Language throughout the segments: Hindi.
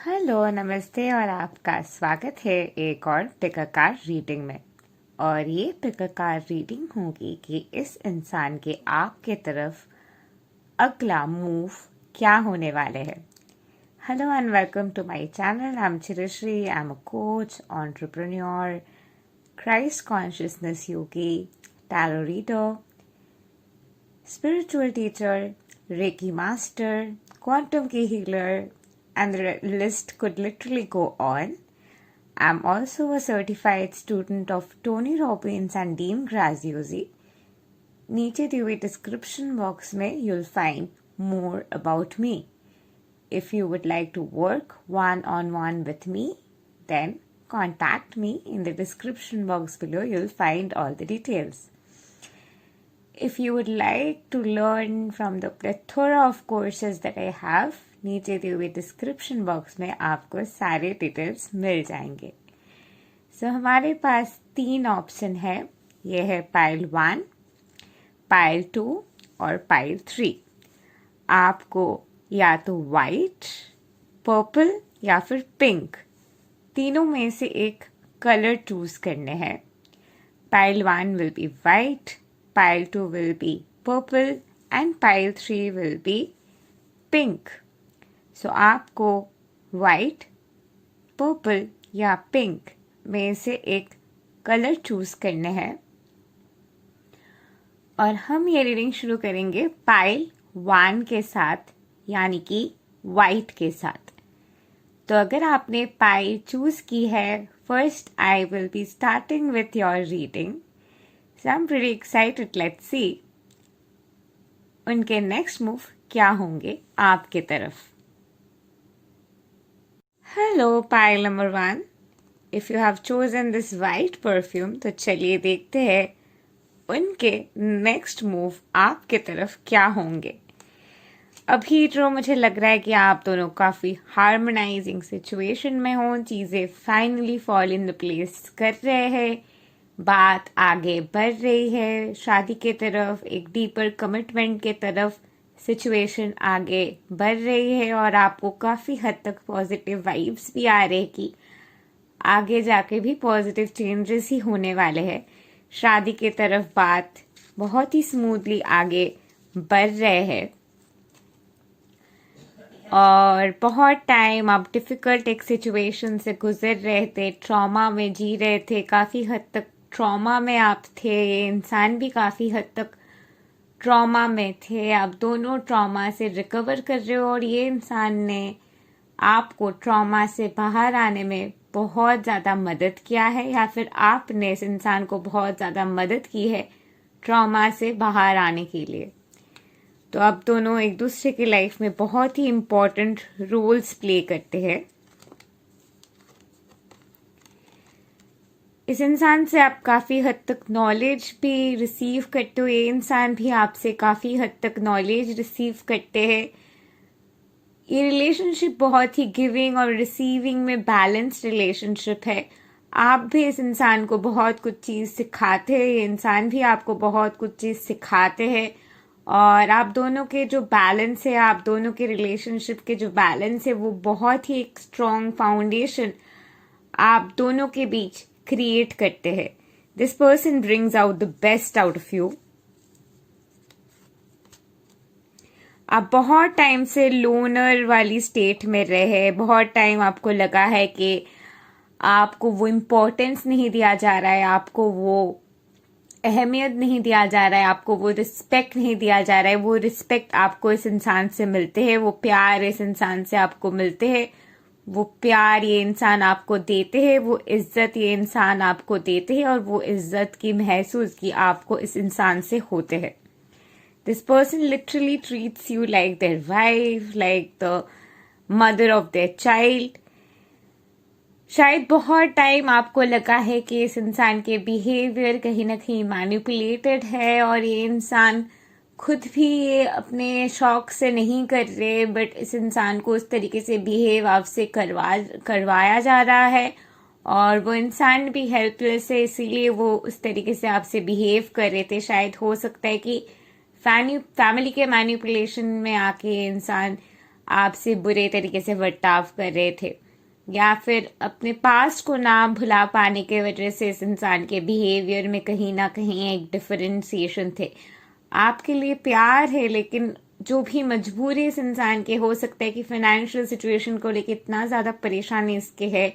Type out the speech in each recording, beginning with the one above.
हेलो, नमस्ते और आपका स्वागत है एक और पिककार रीडिंग में। और ये पिककार रीडिंग होगी कि इस इंसान के आपके तरफ अगला मूव क्या होने वाले है। Hello and welcome to my channel. I am Chirashree. I am a coach, entrepreneur, Christ consciousness yogi, tarot reader, spiritual teacher, Reiki master, quantum key healer, and the list could literally go on. I'm also a certified student of Tony Robbins and Dean Graziosi. नीचे दी हुई डिस्क्रिप्शन बॉक्स में you'll find more about me. If you would like to work one-on-one with me, then contact me in the description box below. You'll find all the details. If you would like to learn from the plethora of courses that I have, नीचे दिए हुए डिस्क्रिप्शन बॉक्स में आपको सारे डिटेल्स मिल जाएंगे। हमारे पास 3 ऑप्शन है। ये है पाइल 1, पाइल 2 और पाइल 3। आपको या तो वाइट, पर्पल या फिर पिंक, तीनों में से एक कलर चूज करने हैं। Pile 1 will be white, pile 2 will be purple and pile 3 will be pink. So आपको white, purple या pink में से एक कलर चूज करने हैं और हम ये रीडिंग शुरू करेंगे पाइल 1 के साथ, यानी कि white के साथ। तो अगर आपने पाइल चूज की है, first I will be starting with your reading. So I'm pretty excited. Let's see उनके नेक्स्ट मूव क्या होंगे आपके तरफ। Hello pile number 1, if you have chosen this white perfume, तो चलिए देखते हैं उनके नेक्स्ट मूव आपके तरफ क्या होंगे। अभी जो मुझे लग रहा है कि आप दोनों काफी हार्मोनाइजिंग सिचुएशन में हो, चीजें finally fall in the place कर रहे हैं, बात आगे बढ़ रही है शादी के तरफ, एक डीपर कमिटमेंट के तरफ सिचुएशन आगे बढ़ रही है और आपको काफ़ी हद तक पॉजिटिव वाइब्स भी आ रहे कि आगे जाके भी पॉजिटिव चेंजेस ही होने वाले हैं। शादी के तरफ बात बहुत ही स्मूथली आगे बढ़ रहे हैं और बहुत टाइम आप डिफ़िकल्ट एक सिचुएशन से गुजर रहे थे, ट्रॉमा में जी रहे थे, काफ़ी हद तक ट्रॉमा में आप थे, ये इंसान भी काफ़ी हद तक ट्रॉमा में थे। आप दोनों ट्रॉमा से रिकवर कर रहे हो और ये इंसान ने आपको ट्रॉमा से बाहर आने में बहुत ज़्यादा मदद किया है या फिर आपने इस इंसान को बहुत ज़्यादा मदद की है ट्रॉमा से बाहर आने के लिए। तो आप दोनों एक दूसरे की लाइफ में बहुत ही इम्पोर्टेंट रोल्स प्ले करते हैं। इस इंसान से आप काफ़ी हद तक नॉलेज भी रिसीव करते हो, ये इंसान भी आपसे काफ़ी हद तक नॉलेज रिसीव करते हैं। ये रिलेशनशिप बहुत ही गिविंग और रिसीविंग में बैलेंस्ड रिलेशनशिप है। आप भी इस इंसान को बहुत कुछ चीज़ सिखाते हैं, ये इंसान भी आपको बहुत कुछ चीज़ सिखाते हैं और आप दोनों के जो बैलेंस है, आप दोनों के रिलेशनशिप के जो बैलेंस है, वो बहुत ही एक स्ट्रॉन्ग फाउंडेशन आप दोनों के बीच क्रिएट करते हैं। This person brings out the best out of you. आप बहुत टाइम से लोनर वाली स्टेट में रहे, बहुत टाइम आपको लगा है कि आपको वो इम्पोर्टेंस नहीं दिया जा रहा है, आपको वो अहमियत नहीं दिया जा रहा है, आपको वो रिस्पेक्ट नहीं दिया जा रहा है। वो रिस्पेक्ट आपको इस इंसान से मिलते हैं, वो प्यार इस इंसान से आपको मिलते हैं, वो प्यार ये इंसान आपको देते हैं, वो इज्जत ये इंसान आपको देते हैं और वो इज्जत की महसूस की आपको इस इंसान से होते हैं। This person literally treats you like their wife, like the mother of their child. शायद बहुत टाइम आपको लगा है कि इस इंसान के बिहेवियर कहीं ना कहीं मैनिपुलेटेड है और ये इंसान खुद भी ये अपने शौक से नहीं कर रहे, बट इस इंसान को उस तरीके से बिहेव आपसे करवाया जा रहा है और वो इंसान भी हेल्पलेस है, इसीलिए वो उस तरीके से आपसे बिहेव कर रहे थे। शायद हो सकता है कि फैमिली के मैनिपुलेशन में आके इंसान आपसे बुरे तरीके से बर्ताव कर रहे थे, या फिर अपने पास्ट को ना भुला पाने के वजह से इस इंसान के बिहेवियर में कहीं ना कहीं एक डिफरेंशिएशन थे। आपके लिए प्यार है, लेकिन जो भी मजबूरी इस इंसान के, हो सकता है कि फाइनेंशियल सिचुएशन को लेकर इतना ज़्यादा परेशानी इसके है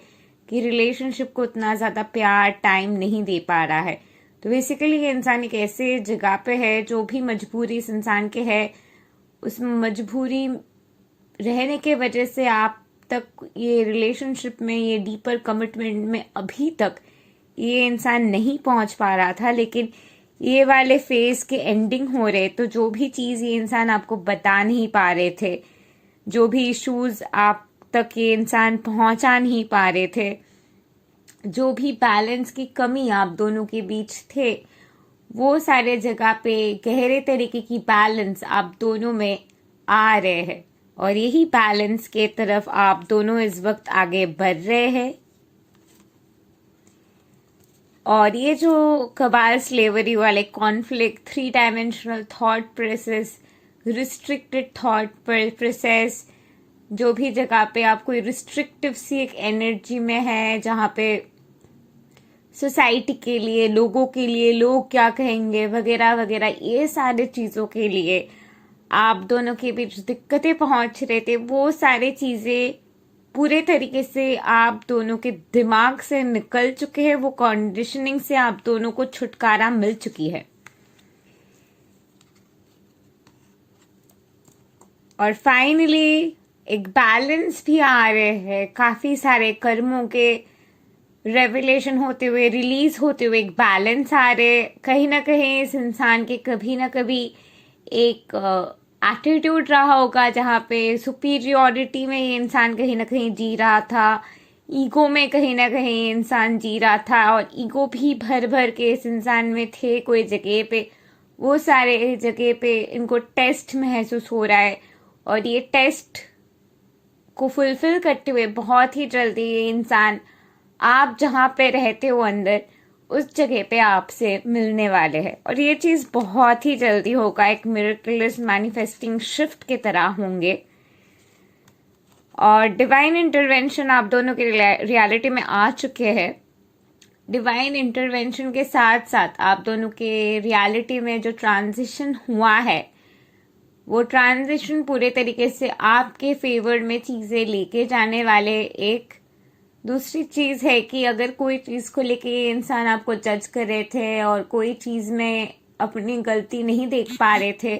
कि रिलेशनशिप को इतना ज़्यादा प्यार टाइम नहीं दे पा रहा है। तो बेसिकली ये इंसान एक ऐसे जगह पे है, जो भी मजबूरी इस इंसान के है, उस मजबूरी रहने के वजह से आप तक ये रिलेशनशिप में, ये डीपर कमिटमेंट में अभी तक ये इंसान नहीं पहुंच पा रहा था। लेकिन ये वाले फेज के एंडिंग हो रहे, तो जो भी चीज़ ये इंसान आपको बता नहीं पा रहे थे, जो भी इश्यूज आप तक ये इंसान पहुंचा नहीं पा रहे थे, जो भी बैलेंस की कमी आप दोनों के बीच थे, वो सारे जगह पे गहरे तरीके की बैलेंस आप दोनों में आ रहे हैं, और यही बैलेंस के तरफ आप दोनों इस वक्त आगे बढ़ रहे हैं। और ये जो कबाल स्लेवरी वाले conflict, 3 dimensional thought process, restricted thought process, जो भी जगह पे आप कोई रिस्ट्रिक्टिव सी एक एनर्जी में है, जहाँ पे सोसाइटी के लिए, लोगों के लिए, लोग क्या कहेंगे वगैरह वगैरह, ये सारे चीज़ों के लिए आप दोनों के बीच दिक्कतें पहुंच रहे थे, वो सारी चीज़ें पूरे तरीके से आप दोनों के दिमाग से निकल चुके हैं। वो कंडीशनिंग से आप दोनों को छुटकारा मिल चुकी है। और फाइनली एक बैलेंस भी आ रहे हैं, काफी सारे कर्मों के रेवलेशन होते हुए, रिलीज होते हुए एक बैलेंस आ रहे। कहीं ना कहीं इस इंसान के कभी ना कभी एक एटीट्यूड रहा होगा, जहाँ पे सुपीरियॉरिटी में ये इंसान कहीं ना कहीं जी रहा था, ईगो में कहीं ना कहीं इंसान जी रहा था, और ईगो भी भर भर के इस इंसान में थे कोई जगह पे। वो सारे जगह पे इनको टेस्ट महसूस हो रहा है, और ये टेस्ट को फुलफिल करते हुए बहुत ही जल्दी ये इंसान आप जहाँ पे रहते हो अंदर, उस जगह पे आपसे मिलने वाले हैं। और ये चीज़ बहुत ही जल्दी होगा, एक मिरेकलस मैनिफेस्टिंग शिफ्ट की तरह होंगे, और डिवाइन इंटरवेंशन आप दोनों के रियलिटी में आ चुके हैं। डिवाइन इंटरवेंशन के साथ साथ आप दोनों के रियलिटी में जो ट्रांजिशन हुआ है, वो ट्रांजिशन पूरे तरीके से आपके फेवर में चीज़ें लेके जाने वाले। एक दूसरी चीज़ है कि अगर कोई चीज़ को लेके ये इंसान आपको जज कर रहे थे और कोई चीज़ में अपनी गलती नहीं देख पा रहे थे,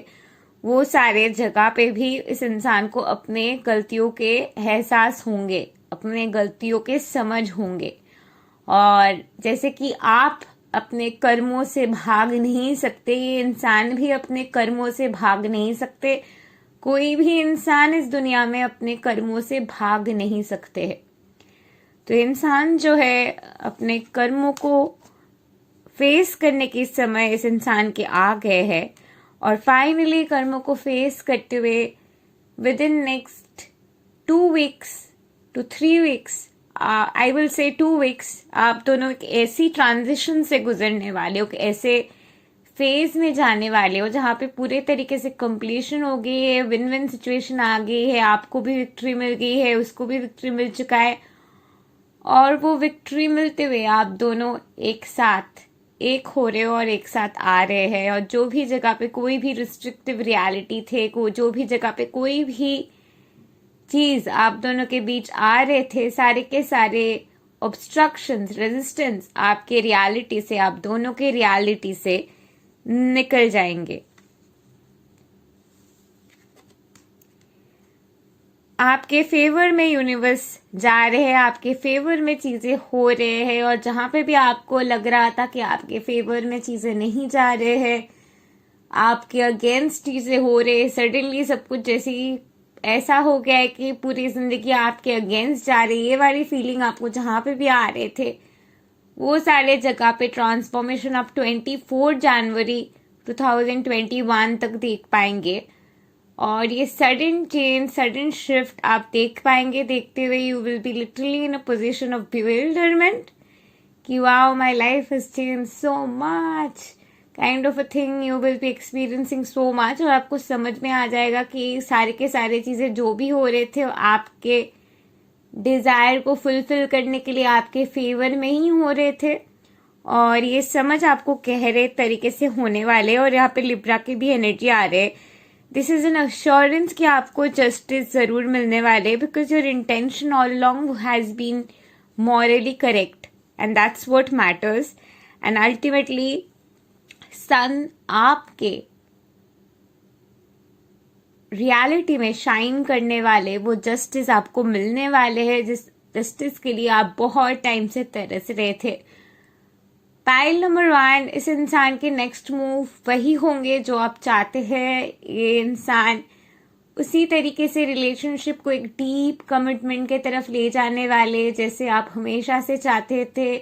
वो सारे जगह पे भी इस इंसान को अपने गलतियों के एहसास होंगे, अपने गलतियों के समझ होंगे। और जैसे कि आप अपने कर्मों से भाग नहीं सकते, ये इंसान भी अपने कर्मों से भाग नहीं सकते। कोई भी इंसान इस दुनिया में अपने कर्मों से भाग नहीं सकते है। तो इंसान जो है अपने कर्मों को फेस करने के समय इस इंसान के आ गए हैं, और फाइनली कर्मों को फेस करते हुए with in next 2 weeks to 3 weeks, I will say 2 weeks, आप दोनों एक ऐसी ट्रांजिशन से गुजरने वाले हो, ऐसे फेज में जाने वाले हो जहाँ पे पूरे तरीके से कंप्लीशन हो गई है, विन विन सिचुएशन आ गई है, आपको भी विक्ट्री मिल गई है, उसको भी विक्ट्री मिल चुका है, और वो विक्ट्री मिलते हुए आप दोनों एक साथ एक हो रहे हो और एक साथ आ रहे हैं। और जो भी जगह पे कोई भी रिस्ट्रिक्टिव रियलिटी थे, जो भी जगह पे कोई भी चीज आप दोनों के बीच आ रहे थे, सारे के सारे ऑब्स्ट्रक्शंस, रेजिस्टेंस आपके रियलिटी से, आप दोनों के रियलिटी से निकल जाएंगे। आपके फेवर में यूनिवर्स जा रहे हैं, आपके फेवर में चीजें हो रहे हैं, और जहां पे भी आपको लग रहा था कि आपके फेवर में चीजें नहीं जा रहे हैं, आपके अगेंस्ट चीजें हो रहे हैं, सडनली सब कुछ जैसे ऐसा हो गया है कि पूरी जिंदगी आपके अगेंस्ट जा रही है, ये वाली फीलिंग आपको जहां पे भी आ रहे थे, वो सारे जगह पे ट्रांसफॉर्मेशन आप 24 जनवरी 2021 तक देख पाएंगे। और ये सडन चेंज, सडन शिफ्ट आप देख पाएंगे। देखते हुए you will be literally in a position of bewilderment कि wow, my life has change so much, kind of a thing you will be experiencing so much, और आपको समझ में आ जाएगा कि सारे के सारे चीज़ें जो भी हो रहे थे आपके डिज़ायर को फुलफिल करने के लिए आपके फेवर में ही हो रहे थे, और ये समझ आपको गहरे तरीके से होने वाले। और यहाँ पे लिब्रा की भी एनर्जी आ रहे, दिस इज एन अश्योरेंस कि आपको जस्टिस जरूर मिलने वाले, because your intention all along has been morally correct and that's what matters. And ultimately soon आपके रियलिटी में शाइन करने वाले वो जस्टिस आपको मिलने वाले हैं, जिस जस्टिस के लिए आप बहुत टाइम से तरस रहे थे। पाइल नंबर 1, इस इंसान के नेक्स्ट मूव वही होंगे जो आप चाहते हैं। ये इंसान उसी तरीके से रिलेशनशिप को एक डीप कमिटमेंट के तरफ ले जाने वाले जैसे आप हमेशा से चाहते थे।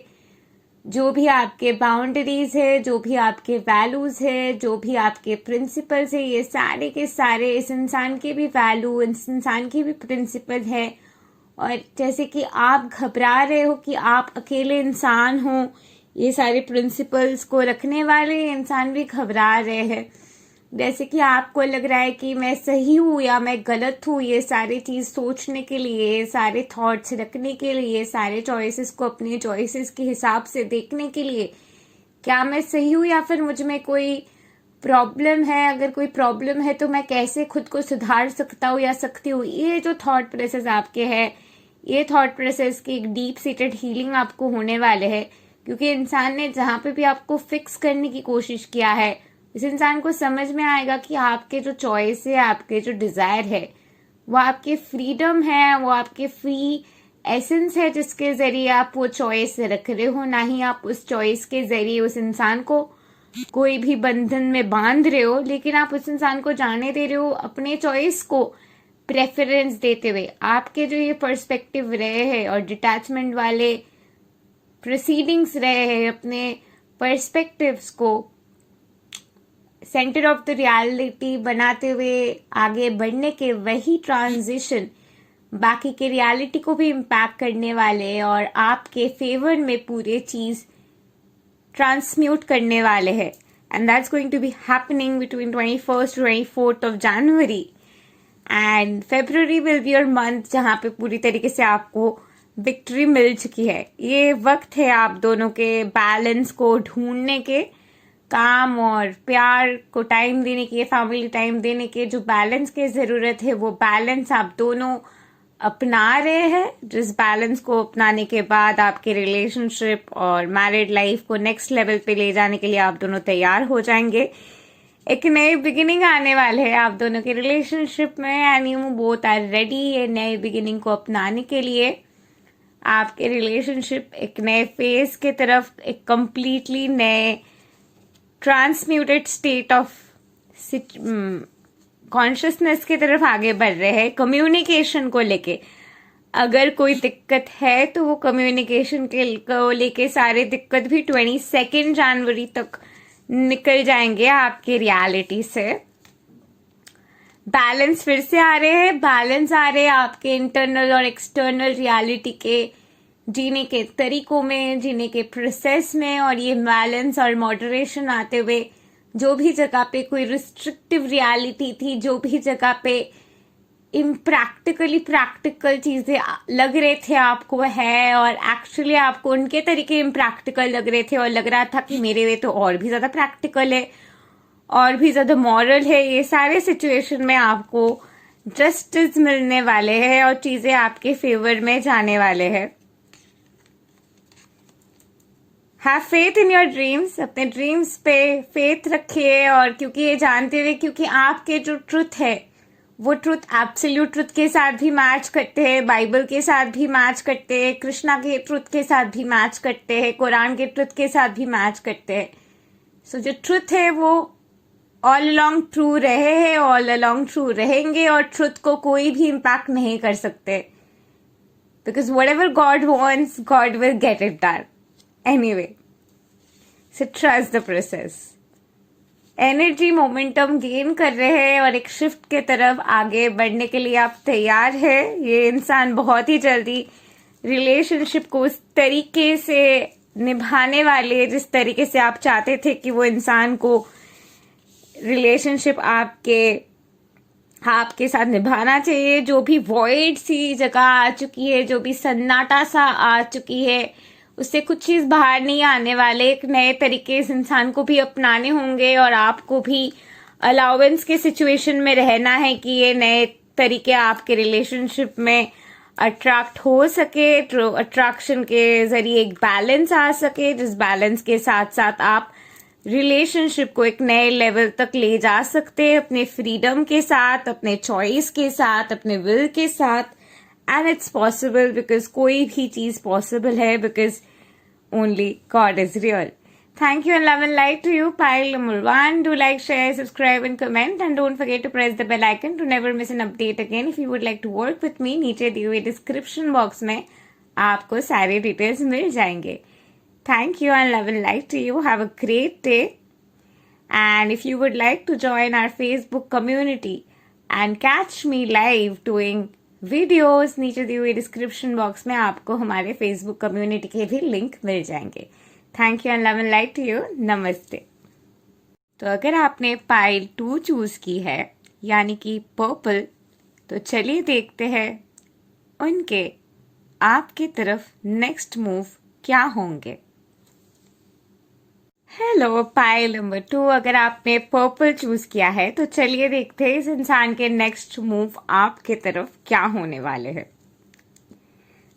जो भी आपके बाउंड्रीज है, जो भी आपके वैल्यूज है, जो भी आपके प्रिंसिपल्स है, ये सारे के सारे इस इंसान के भी वैल्यू, इस इंसान के भी प्रिंसिपल है। और जैसे कि आप घबरा रहे हो कि आप अकेले इंसान हो, ये सारे प्रिंसिपल्स को रखने वाले इंसान भी घबरा रहे हैं। जैसे कि आपको लग रहा है कि मैं सही हूँ या मैं गलत हूँ, ये सारी चीज़ सोचने के लिए, सारे थॉट्स रखने के लिए, सारे चॉइसेस को अपने चॉइसेस के हिसाब से देखने के लिए, क्या मैं सही हूँ या फिर मुझ में कोई प्रॉब्लम है। अगर कोई प्रॉब्लम है तो मैं कैसे खुद को सुधार सकता हूँ या सकती हूँ। ये जो थॉट प्रोसेस आपके है, ये थॉट प्रोसेस की एक डीप सीटेड हीलिंग आपको होने वाले है, क्योंकि इंसान ने जहाँ पे भी आपको फिक्स करने की कोशिश किया है, इस इंसान को समझ में आएगा कि आपके जो चॉइस है, आपके जो डिजायर है, वो आपके फ्रीडम है, वो आपके फ्री एसेंस है, जिसके जरिए आप वो चॉइस रख रहे हो। ना ही आप उस चॉइस के जरिए उस इंसान को कोई भी बंधन में बांध रहे हो, लेकिन आप उस इंसान को जाने दे रहे हो अपने चॉइस को प्रेफरेंस देते हुए। आपके जो ये पर्सपेक्टिव रहे हैं और डिटैचमेंट वाले प्रोसीडिंग्स रहे हैं, अपने पर्सपेक्टिव्स को सेंटर ऑफ द रियलिटी बनाते हुए आगे बढ़ने के वही ट्रांजिशन बाकी के रियलिटी को भी इम्पैक्ट करने वाले और आपके फेवर में पूरे चीज ट्रांसम्यूट करने वाले हैं। And that's going to be happening between 21st to 24th of January, and February will be your month जहां पे पूरी तरीके से आपको विक्ट्री मिल चुकी है। ये वक्त है आप दोनों के बैलेंस को ढूंढने के, काम और प्यार को टाइम देने के, फैमिली टाइम देने के। जो बैलेंस की जरूरत है वो बैलेंस आप दोनों अपना रहे हैं, जिस बैलेंस को अपनाने के बाद आपके रिलेशनशिप और मैरिड लाइफ को नेक्स्ट लेवल पे ले जाने के लिए आप दोनों तैयार हो जाएंगे। एक नई बिगिनिंग आने वाले है आप दोनों के रिलेशनशिप में, and you both are ready ये नई बिगिनिंग को अपनाने के लिए। आपके रिलेशनशिप एक नए फेज के तरफ, एक कंप्लीटली नए ट्रांसम्यूटेड स्टेट ऑफ कॉन्शियसनेस की तरफ आगे बढ़ रहे हैं। कम्युनिकेशन को लेके अगर कोई दिक्कत है तो वो कम्युनिकेशन को लेके सारे दिक्कत भी 22 जनवरी तक निकल जाएंगे आपके रियलिटी से। बैलेंस फिर से आ रहे हैं, बैलेंस आ रहे हैं आपके इंटरनल और एक्सटर्नल रियलिटी के जीने के तरीकों में, जीने के प्रोसेस में। और ये बैलेंस और मॉडरेशन आते हुए जो भी जगह पे कोई रिस्ट्रिक्टिव रियलिटी थी, जो भी जगह पे इम्प्रैक्टिकली प्रैक्टिकल चीजें लग रहे थे आपको है, और एक्चुअली आपको उनके तरीके इम्प्रैक्टिकल लग रहे थे और लग रहा था कि मेरे वे तो और भी ज्यादा प्रैक्टिकल है और भी ज्यादा मॉरल है, ये सारे सिचुएशन में आपको जस्टिस मिलने वाले हैं और चीजें आपके फेवर में जाने वाले हैं। Have faith in your dreams, अपने ड्रीम्स पे फेथ रखिए। और क्योंकि ये जानते हुए, क्योंकि आपके जो ट्रुथ है वो ट्रुथ एब्सोल्यूट ट्रुथ के साथ भी मैच करते हैं, बाइबल के साथ भी मैच करते हैं, कृष्णा के ट्रुथ के साथ भी मैच करते हैं, कुरान के ट्रुथ के साथ भी मैच करते हैं। सो जो ट्रुथ है वो ऑल अलोंग ट्रू रहे हैं, ऑल अलोंग ट्रू रहेंगे, और ट्रुथ को कोई भी इम्पैक्ट नहीं कर सकते, because what ever God wants God will get it done anyway. So trust the process. Energy momentum gain कर रहे हैं और एक शिफ्ट के तरफ आगे बढ़ने के लिए आप तैयार है। ये इंसान बहुत ही जल्दी रिलेशनशिप को उस तरीके से निभाने वाले, जिस तरीके से आप चाहते थे कि वो इंसान को रिलेशनशिप आपके साथ निभाना चाहिए, जो भी वॉइड सी जगह आ चुकी है, जो भी सन्नाटा सा आ चुकी है, उससे कुछ चीज बाहर नहीं आने वाले। एक नए तरीके इस इंसान को भी अपनाने होंगे और आपको भी अलाउंस के सिचुएशन में रहना है कि ये नए तरीके आपके रिलेशनशिप में अट्रैक्ट हो सके, तो अट्रैक्शन के जरिए एक बैलेंस आ सके, जिस बैलेंस के साथ साथ आप रिलेशनशिप को एक नए लेवल तक ले जा सकते हैं, अपने फ्रीडम के साथ, अपने चॉइस के साथ, अपने विल के साथ। एंड इट्स पॉसिबल, बिकॉज कोई भी चीज पॉसिबल है because only God is real. Thank you and love and light to you. Pile number 1. Do like, share, subscribe and comment. And don't forget to press the bell icon to never miss an update again. If you would like to work with me, नीचे दिए हुए description box में आपको सारे details मिल जाएंगे. Thank you and love and light to you. Have a great day. And if you would like to join our Facebook community and catch me live doing videos, नीचे दिए हुए description box में आपको हमारे Facebook community के भी link मिल जाएंगे. Thank you and love and light to you. नमस्ते। तो अगर आपने पाइल 2 चूज की है, यानी कि पर्पल, तो चलिए देखते हैं उनके आपकी तरफ नेक्स्ट मूव क्या होंगे। हेलो पाइल नंबर 2, अगर आपने पर्पल चूज किया है तो चलिए देखते हैं इस इंसान के नेक्स्ट मूव आपके तरफ क्या होने वाले हैं।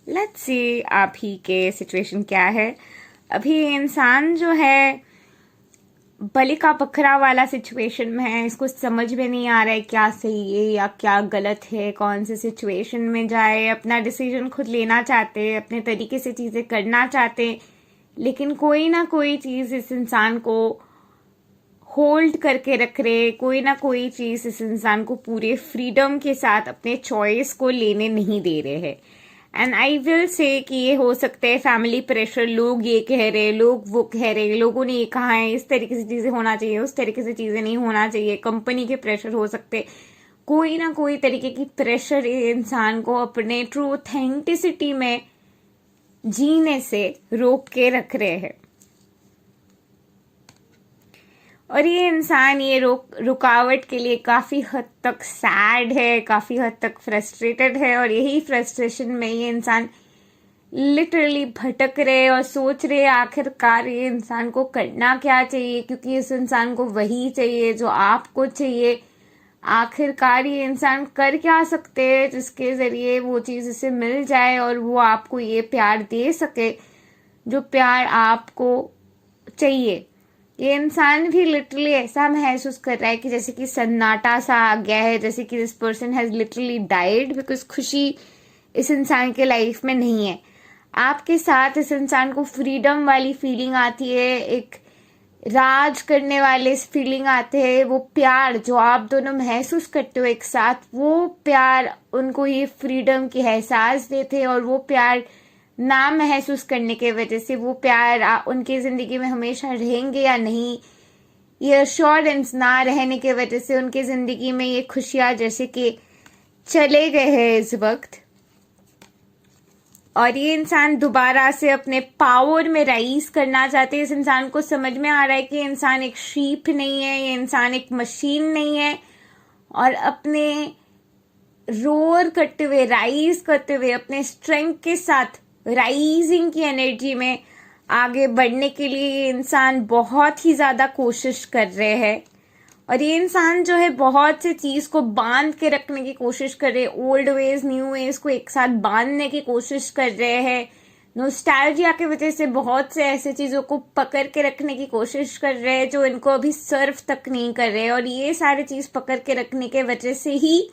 लेट्स सी आप ही के सिचुएशन क्या है। अभी इंसान जो है बलि का बकरा वाला सिचुएशन में है, इसको समझ में नहीं आ रहा है क्या सही है या क्या गलत है, कौन से सिचुएशन में जाए। अपना डिसीजन खुद लेना चाहते हैं, अपने तरीके से चीजें करना चाहते हैं, लेकिन कोई ना कोई चीज इस इंसान को होल्ड करके रख रहे, कोई ना कोई चीज इस इंसान को पूरे फ्रीडम के साथ अपने चॉइस को लेने नहीं दे रहे हैं। एंड आई विल से कि ये हो सकता है फैमिली प्रेशर, लोग ये कह रहे, लोग वो कह रहे, लोगों ने ये कहा है इस तरीके से चीजें होना चाहिए, उस तरीके से चीजें नहीं होना चाहिए, कंपनी के प्रेशर हो सकते, कोई ना कोई तरीके की प्रेशर इंसान को अपने ट्रू ऑथेंटिसिटी में जीने से रोक के रख रहे हैं। और ये इंसान ये रुकावट के लिए काफी हद तक सैड है, काफी हद तक फ्रस्ट्रेटेड है, और यही फ्रस्ट्रेशन में ये इंसान लिटरली भटक रहे और सोच रहे आखिरकार ये इंसान को करना क्या चाहिए, क्योंकि इस इंसान को वही चाहिए जो आपको चाहिए। आखिरकार ये इंसान कर क्या सकते हैं जिसके जरिए वो चीज इसे मिल जाए और वो आपको ये प्यार दे सके जो प्यार आपको चाहिए। ये इंसान भी लिटरली ऐसा महसूस कर रहा है कि जैसे कि सन्नाटा सा आ गया है, जैसे कि this person has literally died, because खुशी इस इंसान के लाइफ में नहीं है। आपके साथ इस इंसान को फ्रीडम वाली फीलिंग आती है, एक राज करने वाले फीलिंग आते हैं, वो प्यार जो आप दोनों महसूस करते हो एक साथ, वो प्यार उनको ये फ्रीडम की एहसास देते हैं, और वो प्यार ना महसूस करने के वजह से वो प्यार उनकी जिंदगी में हमेशा रहेंगे या नहीं, ये अश्योरेंस ना रहने के वजह से उनकी जिंदगी में ये खुशियां जैसे कि चले गए हैं इस वक्त। और ये इंसान दोबारा से अपने पावर में राइज करना चाहते हैं। इस इंसान को समझ में आ रहा है कि ये इंसान एक शीप नहीं है, ये इंसान एक मशीन नहीं है, और अपने रोर करते हुए, राइज करते हुए, अपने स्ट्रेंथ के साथ राइजिंग की एनर्जी में आगे बढ़ने के लिए ये इंसान बहुत ही ज्यादा कोशिश कर रहे हैं। और ये इंसान जो है बहुत से चीज को बांध के रखने की कोशिश कर रहे हैं, ओल्ड वेज न्यू वेज को एक साथ बांधने की कोशिश कर रहे हैं। नोस्टैल्जिया की वजह से बहुत से ऐसे चीजों को पकड़ के रखने की कोशिश कर रहे हैं जो इनको अभी सर्व तक नहीं कर रहे, और ये सारी चीज पकड़ के रखने के वजह से ही,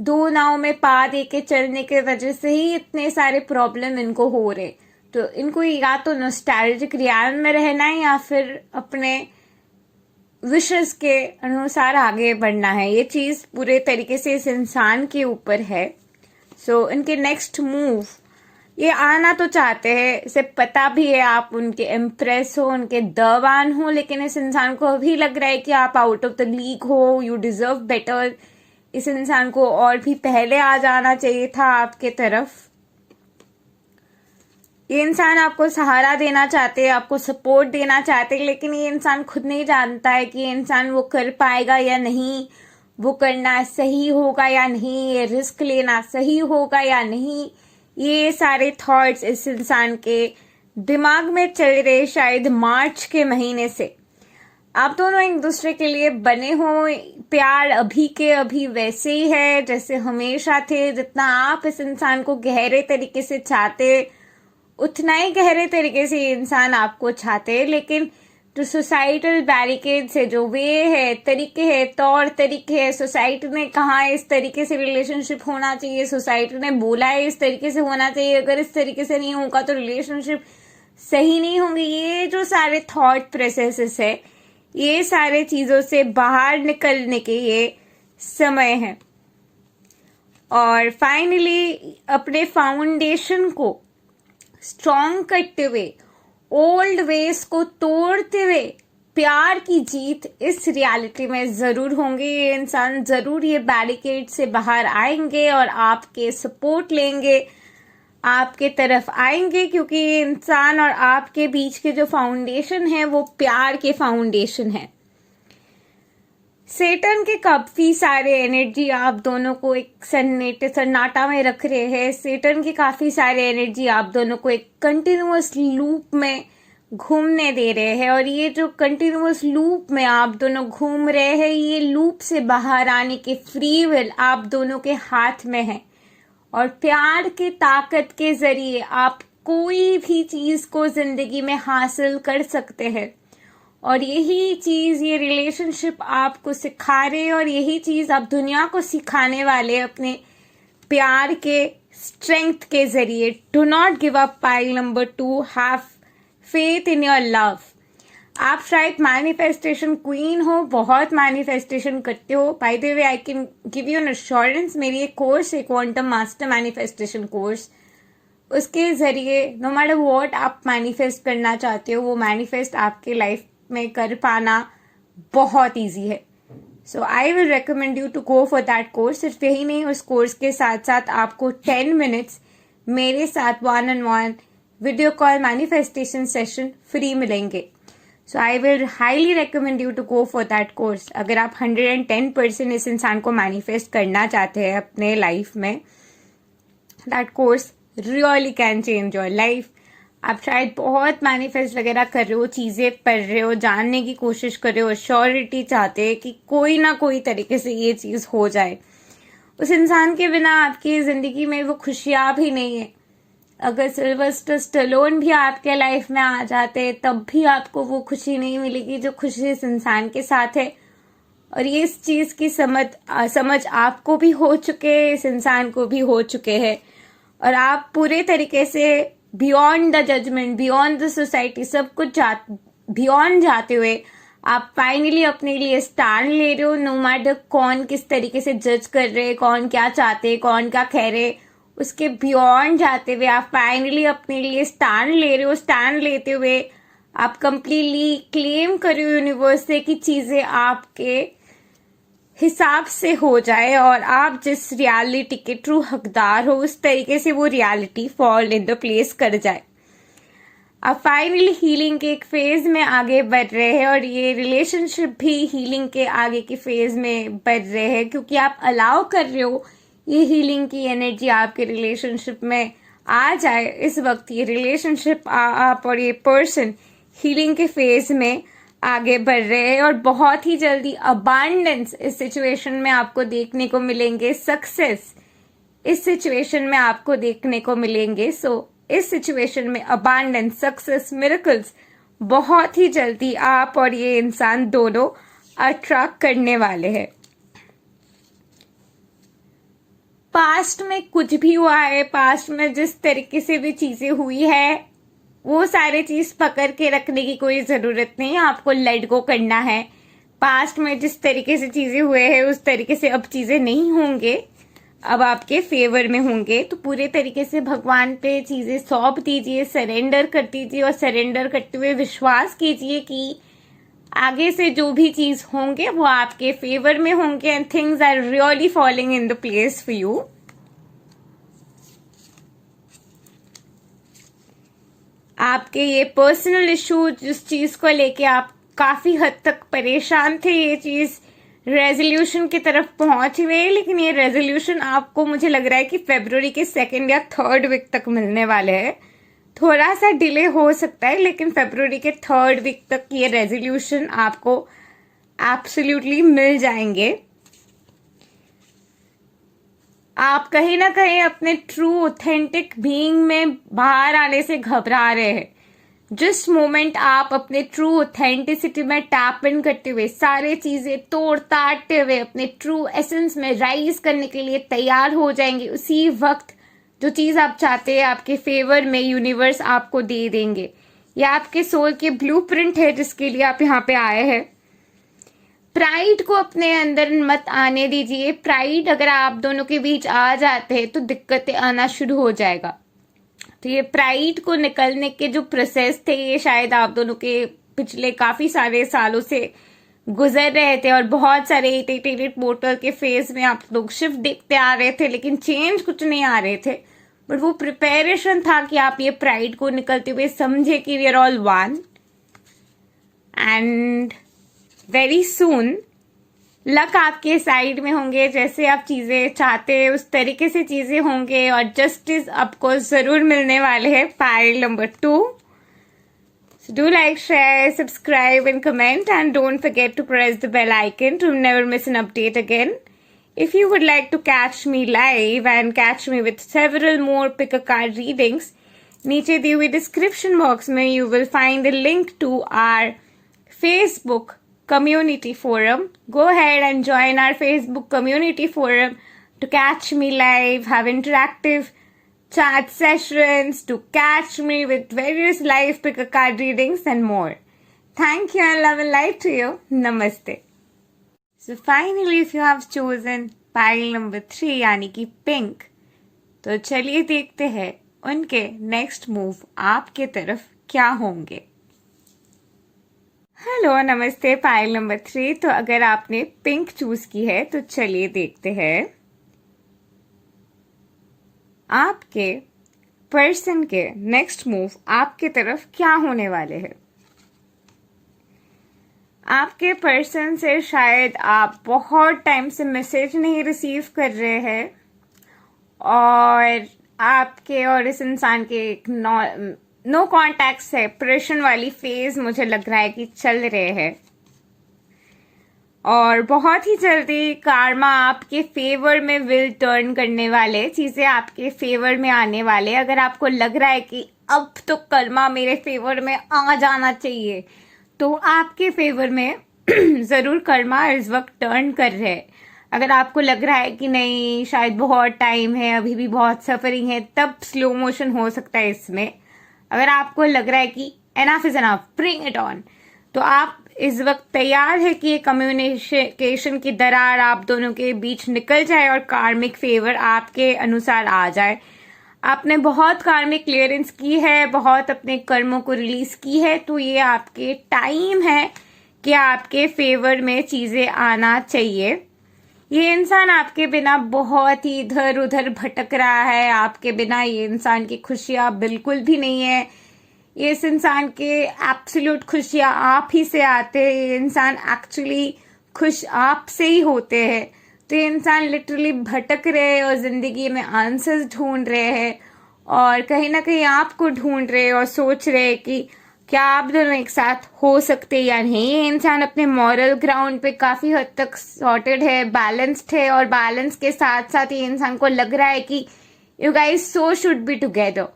दो नाव में पा दे के चलने के वजह से ही इतने सारे प्रॉब्लम इनको हो रहे। तो इनको या तो नॉस्टैल्जिक रियाल में रहना है या फिर अपने विशेस के अनुसार आगे बढ़ना है। ये चीज पूरे तरीके से इस इंसान के ऊपर है। सो इनके नेक्स्ट मूव, ये आना तो चाहते हैं, इसे पता भी है आप उनके इम्प्रेस हो, उनके दवान हो, लेकिन इस इंसान को अभी लग रहा है कि आप आउट ऑफ द लीग हो, यू डिजर्व बेटर। इस इंसान को और भी पहले आ जाना चाहिए था आपके तरफ। ये इंसान आपको सहारा देना चाहते हैं, आपको सपोर्ट देना चाहते हैं, लेकिन ये इंसान खुद नहीं जानता है कि ये इंसान वो कर पाएगा या नहीं, वो करना सही होगा या नहीं, ये रिस्क लेना सही होगा या नहीं। ये सारे थॉट्स इस इंसान के दिमाग में चल रहे शायद मार्च के महीने से। आप दोनों एक दूसरे के लिए बने हो, प्यार अभी के अभी वैसे ही है जैसे हमेशा थे। जितना आप इस इंसान को गहरे तरीके से चाहते, उतना ही गहरे तरीके से ये इंसान आपको चाहते हैं। लेकिन जो सोसाइटल बैरिकेड से, जो वे है, तरीके है, तौर तरीके है, सोसाइटी ने कहा है इस तरीके से रिलेशनशिप होना चाहिए, सोसाइटी ने बोला है इस तरीके से होना चाहिए, अगर इस तरीके से नहीं होगा तो रिलेशनशिप सही नहीं होंगे। ये जो सारे थॉट प्रोसेसेस है, ये सारे चीजों से बाहर निकलने के ये समय है। और फाइनली अपने फाउंडेशन को स्ट्रॉन्ग करते हुए, ओल्ड वेज को तोड़ते हुए प्यार की जीत इस रियलिटी में जरूर होंगे। ये इंसान जरूर ये बैरिकेड से बाहर आएंगे और आपके सपोर्ट लेंगे, आपके तरफ आएंगे, क्योंकि ये इंसान और आपके बीच के जो फाउंडेशन है वो प्यार के फाउंडेशन है। सेटन के काफी सारे एनर्जी आप दोनों को एक सन्नाटा में रख रहे हैं। सेटन के काफी सारे एनर्जी आप दोनों को एक कंटिन्यूअस लूप में घूमने दे रहे हैं, और ये जो कंटिन्यूअस लूप में आप दोनों घूम रहे हैं, ये लूप से बाहर आने के फ्री विल आप दोनों के हाथ में है। और प्यार की ताकत के जरिए आप कोई भी चीज को जिंदगी में हासिल कर सकते हैं, और यही चीज ये रिलेशनशिप आपको सिखा रहे, और यही चीज आप दुनिया को सिखाने वाले अपने प्यार के स्ट्रेंथ के जरिए। Do not give up pile number 2, have faith in your love. आप शायद मैनिफेस्टेशन क्वीन हो, बहुत मैनिफेस्टेशन करते हो। By the way, I can give you an assurance, मेरी एक कोर्स है क्वांटम मास्टर मैनिफेस्टेशन कोर्स, उसके जरिए नो मैटर व्हाट आप मैनिफेस्ट करना चाहते हो, वो मैनिफेस्ट आपके लाइफ में कर पाना बहुत इजी है। So I will recommend you to go for that course. सिर्फ यही नहीं, उस कोर्स के साथ साथ आपको 10 मिनट्स मेरे साथ 1-on-1 video call manifestation session free मिलेंगे। So I will highly recommend you to go for that course. अगर आप 110% इस इंसान को मैनिफेस्ट करना चाहते हैं अपने लाइफ में, that course really can change your life. आप शायद बहुत मैनिफेस्ट वगैरह कर रहे हो, चीजें पढ़ रहे हो, जानने की कोशिश कर रहे हो, श्योरिटी चाहते हैं कि कोई ना कोई तरीके से ये चीज हो जाए। उस इंसान के बिना आपकी जिंदगी में वो खुशियां भी नहीं है। अगर सिल्वेस्टर स्टेलोन भी आपके लाइफ में आ जाते तब भी आपको वो खुशी नहीं मिलेगी जो खुशी इस इंसान के साथ है। और ये इस चीज की समझ आपको भी हो चुके है, इस इंसान को भी हो चुके हैं, और आप पूरे तरीके से beyond the judgement, beyond the society, सब कुछ बियॉन्ड जाते हुए आप फाइनली अपने लिए स्टैंड ले रहे हो। नो मैटर कौन किस तरीके से जज कर रहे, कौन क्या चाहते, कौन क्या कह रहे, उसके बियॉन्ड जाते हुए आप फाइनली अपने लिए स्टैंड ले रहे हो। स्टैंड लेते हुए आप कंप्लीटली क्लेम कर रहे हो यूनिवर्स से कि चीजें आपके हिसाब से हो जाए, और आप जिस रियलिटी के ट्रू हकदार हो उस तरीके से वो reality fall in the place कर जाए। आप फाइनली हीलिंग के एक फेज में आगे बढ़ रहे हैं, और ये रिलेशनशिप भी हीलिंग के आगे के फेज में बढ़ रहे हैं, क्योंकि आप अलाउ कर रहे हो ये हीलिंग की एनर्जी आपके रिलेशनशिप में आ जाए। इस वक्त ये रिलेशनशिप आप और ये पर्सन हीलिंग के फेज में आगे बढ़ रहे हैं, और बहुत ही जल्दी अबांडेंस इस सिचुएशन में आपको देखने को मिलेंगे, सक्सेस इस सिचुएशन में आपको देखने को मिलेंगे। सो इस सिचुएशन में अबांडेंस, सक्सेस, मिरेकल्स बहुत ही जल्दी आप और ये इंसान दोनों अट्रैक्ट करने वाले हैं। पास्ट में कुछ भी हुआ है, पास्ट में जिस तरीके से भी चीजें हुई है, वो सारे चीज पकड़ के रखने की कोई जरूरत नहीं है, आपको लेट गो करना है। पास्ट में जिस तरीके से चीजें हुए हैं उस तरीके से अब चीजें नहीं होंगे, अब आपके फेवर में होंगे। तो पूरे तरीके से भगवान पे चीजें सौंप दीजिए, सरेंडर कर दीजिए, और सरेंडर करते हुए विश्वास कीजिए कि आगे से जो भी चीज होंगे वो आपके फेवर में होंगे, and things are really falling in the place for you. आपके ये पर्सनल इशू, जिस चीज को लेके आप काफी हद तक परेशान थे, ये चीज रेजोल्यूशन की तरफ पहुंच रही है। लेकिन ये रेजोल्यूशन आपको, मुझे लग रहा है कि फरवरी के 2nd या 3rd वीक तक मिलने वाले हैं। थोड़ा सा डिले हो सकता है, लेकिन फरवरी के 3rd वीक तक ये रेजोल्यूशन आपको एब्सोल्युटली मिल जाएंगे। आप कहीं ना कहीं अपने ट्रू ऑथेंटिक बीइंग में बाहर आने से घबरा रहे हैं। जिस मोमेंट आप अपने ट्रू ऑथेंटिसिटी में टैप इन करते हुए, सारे चीजें तोड़ ताड़ते हुए अपने ट्रू एसेंस में राइज करने के लिए तैयार हो जाएंगे, उसी वक्त जो चीज आप चाहते हैं आपके फेवर में यूनिवर्स आपको दे देंगे। यह आपके सोल के ब्लूप्रिंट है जिसके लिए आप यहाँ पे आए हैं। प्राइड को अपने अंदर मत आने दीजिए। प्राइड अगर आप दोनों के बीच आ जाते हैं तो दिक्कतें आना शुरू हो जाएगा। तो ये प्राइड को निकलने के जो प्रोसेस थे, ये शायद आप दोनों के पिछले काफी सारे सालों से गुजर रहे थे और बहुत सारे इरिटेटेड पोर्टल के फेज में आप लोग शिफ्ट देखते आ रहे थे, लेकिन चेंज कुछ नहीं आ रहे थे। बट वो प्रिपरेशन था कि आप ये प्राइड को निकलते हुए समझे कि we are all one, and very soon luck आपके साइड में होंगे। जैसे आप चीजें चाहते हैं उस तरीके से चीजें होंगे और जस्टिस आपको जरूर मिलने वाले हैं। File number 2, so do like, share, subscribe and comment, and don't forget to press the bell icon to never miss an update again. If you would like to catch me live and catch me with several more pick a card readings, नीचे दी हुई description box में you will find the link to our Facebook community forum. Go ahead and join our Facebook community forum to catch me live, have interactive chat sessions, to catch me with various live pick a card readings and more. Thank you and love and light to you. Namaste. So finally, if you have chosen pile number 3 यानी कि पिंक, तो चलिए देखते हैं उनके नेक्स्ट मूव आपके तरफ क्या होंगे। हेलो नमस्ते पाइल नंबर 3। तो अगर आपने पिंक चूज की है तो चलिए देखते हैं आपके पर्सन के नेक्स्ट मूव आपके तरफ क्या होने वाले हैं। आपके पर्सन से शायद आप बहुत टाइम से मैसेज नहीं रिसीव कर रहे हैं और आपके और इस इंसान के एक नो कॉन्टैक्ट सेपरेशन वाली फेज मुझे लग रहा है कि चल रहे हैं और बहुत ही जल्दी कार्मा आपके फेवर में विल टर्न करने वाले, चीजें आपके फेवर में आने वाले। अगर आपको लग रहा है कि अब तो कर्मा मेरे फेवर में आ जाना चाहिए, तो आपके फेवर में जरूर कर्मा इस वक्त टर्न कर रहे हैं। अगर आपको लग रहा है कि नहीं शायद बहुत टाइम है, अभी भी बहुत सफरिंग है, तब स्लो मोशन हो सकता है इसमें। अगर आपको लग रहा है कि enough is enough, bring it on, तो आप इस वक्त तैयार है कि ये कम्युनिकेशन की दरार आप दोनों के बीच निकल जाए और कार्मिक फेवर आपके अनुसार आ जाए। आपने बहुत कार्मिक क्लियरेंस की है, बहुत अपने कर्मों को रिलीज की है, तो ये आपके टाइम है कि आपके फेवर में चीजें आना चाहिए। ये इंसान आपके बिना बहुत ही इधर उधर भटक रहा है। आपके बिना ये इंसान की खुशियां बिल्कुल भी नहीं है। ये इस इंसान के एब्सोल्यूट खुशियां आप ही से आते हैं। ये इंसान एक्चुअली खुश आप से ही होते हैं। तो ये इंसान लिटरली भटक रहे हैं और जिंदगी में आंसर्स ढूंढ रहे हैं और कहीं ना कहीं आपको ढूंढ रहे हैं और सोच रहे हैं कि क्या आप दोनों एक साथ हो सकते या नहीं। ये इंसान अपने मॉरल ग्राउंड पे काफी हद तक सॉर्टेड है, बैलेंस्ड है और बैलेंस के साथ साथ ये इंसान को लग रहा है कि you guys so should be together,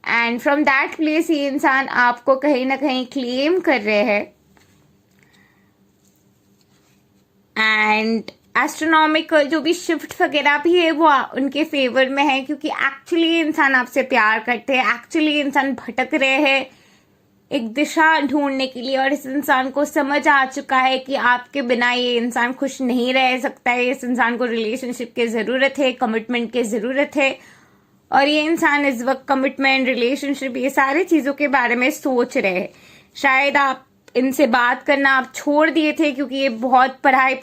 and from that place ये इंसान आपको कहीं ना कहीं क्लेम कर रहे हैं। एंड एस्ट्रोनॉमिकल जो भी शिफ्ट वगैरह भी है वो उनके फेवर में है, क्योंकि एक्चुअली इंसान आपसे प्यार करते हैं, एक्चुअली इंसान भटक रहे हैं एक दिशा ढूंढने के लिए और इस इंसान को समझ आ चुका है कि आपके बिना ये इंसान खुश नहीं रह सकता है। इस इंसान को रिलेशनशिप की जरूरत है, कमिटमेंट की जरूरत है और ये इंसान इस वक्त कमिटमेंट, रिलेशनशिप, ये सारी चीजों के बारे में सोच रहे हैं। शायद आप इनसे बात करना आप छोड़ दिए थे क्योंकि ये बहुत पढ़ाई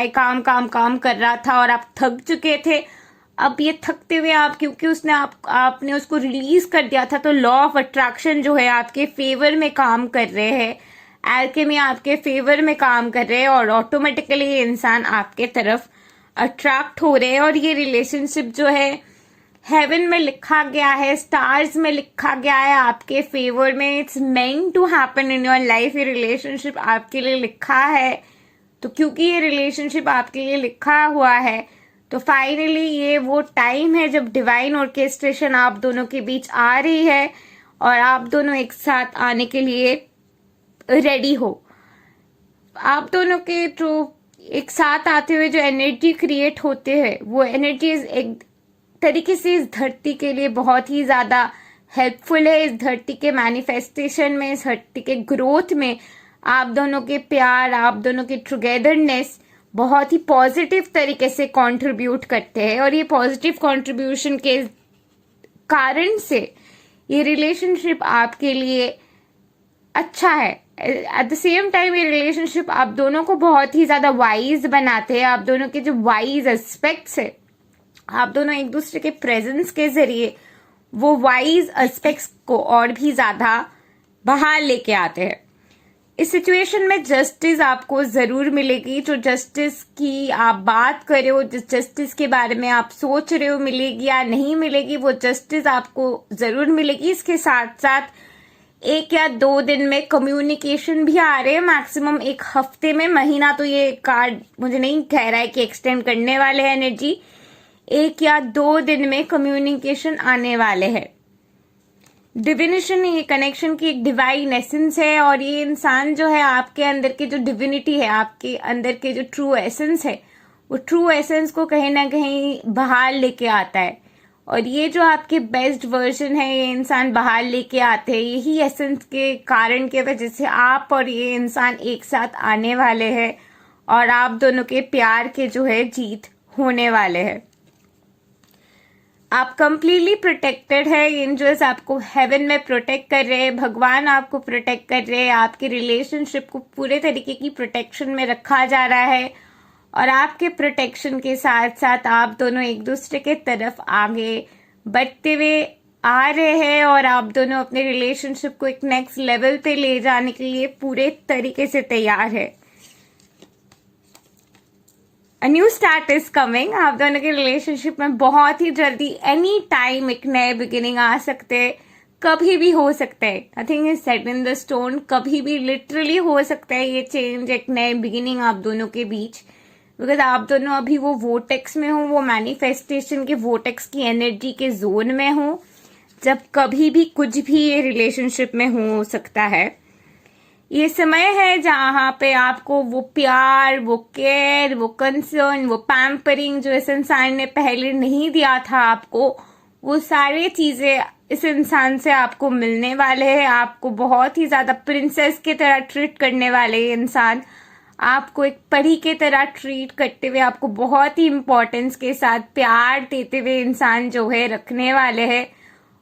काम कर रहा था और आप थक चुके थे। अब ये थकते हुए आप, क्योंकि उसने आपने उसको रिलीज कर दिया था, तो लॉ ऑफ अट्रैक्शन जो है आपके फेवर में काम कर रहे हैं, एल्केमी आपके फेवर में काम कर रहे हैं, और ऑटोमेटिकली ये इंसान आपके तरफ अट्रैक्ट हो रहे हैं। और ये रिलेशनशिप जो है हेवन में लिखा गया है, स्टार्स में लिखा गया है आपके फेवर में। It's meant to happen in your life. ये रिलेशनशिप आपके लिए लिखा है, तो क्योंकि ये रिलेशनशिप आपके लिए लिखा हुआ है, तो फाइनली ये वो टाइम है जब डिवाइन ऑर्केस्ट्रेशन आप दोनों के बीच आ रही है और आप दोनों एक साथ आने के लिए रेडी हो। आप दोनों के जो एक साथ आते हुए जो एनर्जी क्रिएट होते हैं, वो एनर्जी एक तरीके से इस धरती के लिए बहुत ही ज्यादा हेल्पफुल है। इस धरती के मैनिफेस्टेशन में, इस धरती के ग्रोथ में आप दोनों के प्यार, आप दोनों की टुगेदरनेस बहुत ही पॉजिटिव तरीके से कंट्रीब्यूट करते हैं। और ये पॉजिटिव कंट्रीब्यूशन के कारण से ये रिलेशनशिप आपके लिए अच्छा है। एट द सेम टाइम ये रिलेशनशिप आप दोनों को बहुत ही ज्यादा वाइज बनाते हैं। आप दोनों के जो वाइज एस्पेक्ट्स है, आप दोनों एक दूसरे के प्रेजेंस के जरिए वो वाइज एस्पेक्ट्स को और भी ज्यादा बाहर लेके आते हैं। इस सिचुएशन में जस्टिस आपको जरूर मिलेगी। जो जस्टिस की आप बात कर रहे हो, जिस जस्टिस के बारे में आप सोच रहे हो मिलेगी या नहीं मिलेगी, वो जस्टिस आपको जरूर मिलेगी। इसके साथ साथ 1 या 2 दिन में कम्युनिकेशन भी आ रहे हैं, मैक्सिमम 1 हफ्ते में। महीना तो ये कार्ड मुझे नहीं कह रहा है कि एक्सटेंड करने वाले हैं एनर्जी। 1 या 2 दिन में कम्युनिकेशन आने वाले हैं। डिविनेशन, ये कनेक्शन की एक डिवाइन एसेंस है, और ये इंसान जो है आपके अंदर की जो डिविनिटी है, आपके अंदर के जो ट्रू एसेंस है, वो ट्रू एसेंस को कहीं ना कहीं बाहर लेके आता है। और ये जो आपके बेस्ट वर्जन है, ये इंसान बाहर लेके आते हैं। यही एसेंस के कारण की वजह से आप और ये इंसान एक साथ आने वाले हैं, और आप दोनों के प्यार के जो है जीत होने वाले हैं। आप कंप्लीटली प्रोटेक्टेड है। एंजल्स आपको हेवन में प्रोटेक्ट कर रहे हैं, भगवान आपको प्रोटेक्ट कर रहे हैं। आपके रिलेशनशिप को पूरे तरीके की प्रोटेक्शन में रखा जा रहा है, और आपके प्रोटेक्शन के साथ साथ आप दोनों एक दूसरे के तरफ आगे बढ़ते हुए आ रहे हैं, और आप दोनों अपने रिलेशनशिप को एक नेक्स्ट लेवल पे ले जाने के लिए पूरे तरीके से तैयार है। A new start is coming। आप दोनों के रिलेशनशिप में बहुत ही जल्दी एनी टाइम एक नए बिगिनिंग आ सकते हैं, कभी भी हो सकता है। Nothing is set in the stone. कभी भी लिटरली हो सकता है ये चेंज, एक नए बिगिनिंग आप दोनों के बीच। बिकॉज आप दोनों अभी वो वोटेक्स में हो, वो मैनिफेस्टेशन के वोटेक्स की एनर्जी के जोन में हो, जब कभी भी कुछ भी ये रिलेशनशिप में हो सकता है। ये समय है जहां पे आपको वो प्यार, वो केयर, वो कंसर्न, वो पैम्परिंग जो इस इंसान ने पहले नहीं दिया था आपको, वो सारी चीजें इस इंसान से आपको मिलने वाले हैं। आपको बहुत ही ज्यादा प्रिंसेस की तरह ट्रीट करने वाले ये इंसान, आपको एक परी की तरह ट्रीट करते हुए, आपको बहुत ही इम्पोर्टेंस के साथ प्यार देते हुए इंसान जो है रखने वाले हैं।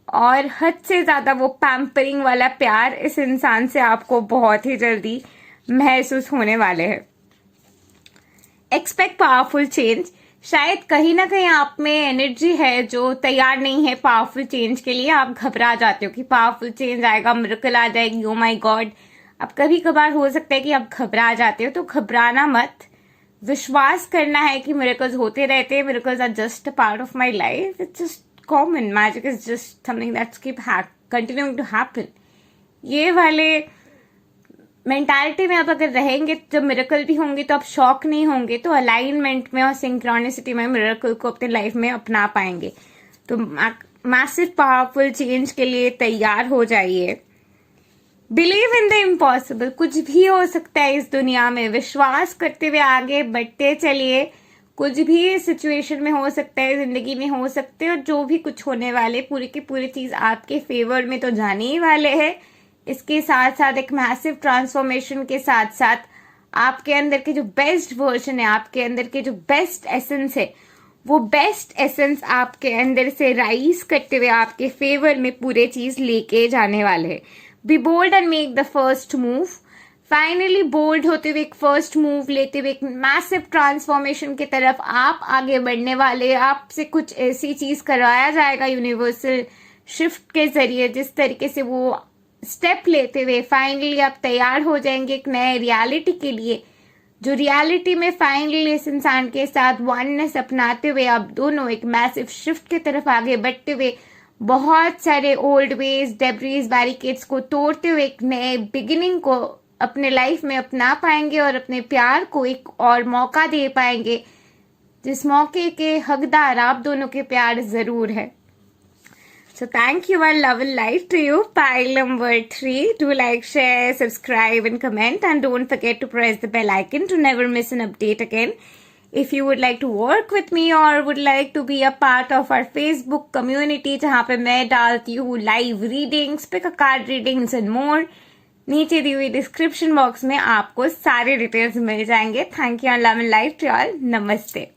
और हद से ज्यादा वो पैम्परिंग वाला प्यार इस इंसान से आपको बहुत ही जल्दी महसूस होने वाले हैं। Expect powerful change. शायद कहीं ना कहीं आप में एनर्जी है जो तैयार नहीं है पावरफुल चेंज के लिए। आप घबरा जाते हो कि पावरफुल चेंज आएगा, मिरेकल आ जाएगी, ओ माय गॉड। अब कभी कभार हो सकता है कि आप घबरा जाते हो, तो घबराना मत। विश्वास करना है कि मिरेकल्स होते रहते हैं। Miracles are just a part of my life. It's just common, magic is just something that's continuing to happen। ये वाले मेंटालिटी में आप अगर रहेंगे, जब मिरेकल भी होंगे तो आप शॉक नहीं होंगे, तो अलाइनमेंट में और सिंक्रोनिसिटी में मिरेकल को अपने लाइफ में अपना पाएंगे। तो मैसिव पावरफुल चेंज के लिए तैयार हो जाइए। Believe in the impossible. कुछ भी हो सकता है इस दुनिया में, विश्वास करते हुए आगे बढ़ते चलिए। कुछ भी सिचुएशन में हो सकता है, जिंदगी में हो सकते हैं, और जो भी कुछ होने वाले पूरी की पूरी चीज आपके फेवर में तो जाने ही वाले हैं। इसके साथ साथ एक मैसिव ट्रांसफॉर्मेशन के साथ साथ आपके अंदर के जो बेस्ट वर्जन है, आपके अंदर के जो बेस्ट एसेंस है, वो बेस्ट एसेंस आपके अंदर से राइज करते हुए आपके फेवर में पूरे चीज लेके जाने वाले हैं। Be bold and make the first move. Finally bold होते हुए एक फर्स्ट मूव लेते हुए एक मैसिव ट्रांसफॉर्मेशन की तरफ आप आगे बढ़ने वाले। आपसे कुछ ऐसी चीज करवाया जाएगा यूनिवर्सल शिफ्ट के जरिए, जिस तरीके से वो स्टेप लेते हुए फाइनली आप तैयार हो जाएंगे एक नए रियलिटी के लिए, जो रियलिटी में फाइनली इस इंसान के साथ वननेस अपनाते हुए आप दोनों एक मैसिव शिफ्ट की तरफ आगे बढ़ते हुए बहुत सारे ओल्ड वेज, डेब्रीज, बैरिकेड्स को तोड़ते हुए एक नए बिगिनिंग को अपने लाइफ में अपना पाएंगे और अपने प्यार को एक और मौका दे पाएंगे, जिस मौके के हकदार आप दोनों के प्यार जरूर है। So thank you and love and light to you. Pile number 3. Do like, share, subscribe and comment, and don't forget to press the bell icon to never miss an update again. If you would like to work with me or would like to be a part of our Facebook community जहाँ पे मैं डालती हूँ live readings, pick a card readings and more, नीचे दी हुई डिस्क्रिप्शन बॉक्स में आपको सारे डिटेल्स मिल जाएंगे। Thank you and love and light to all. नमस्ते।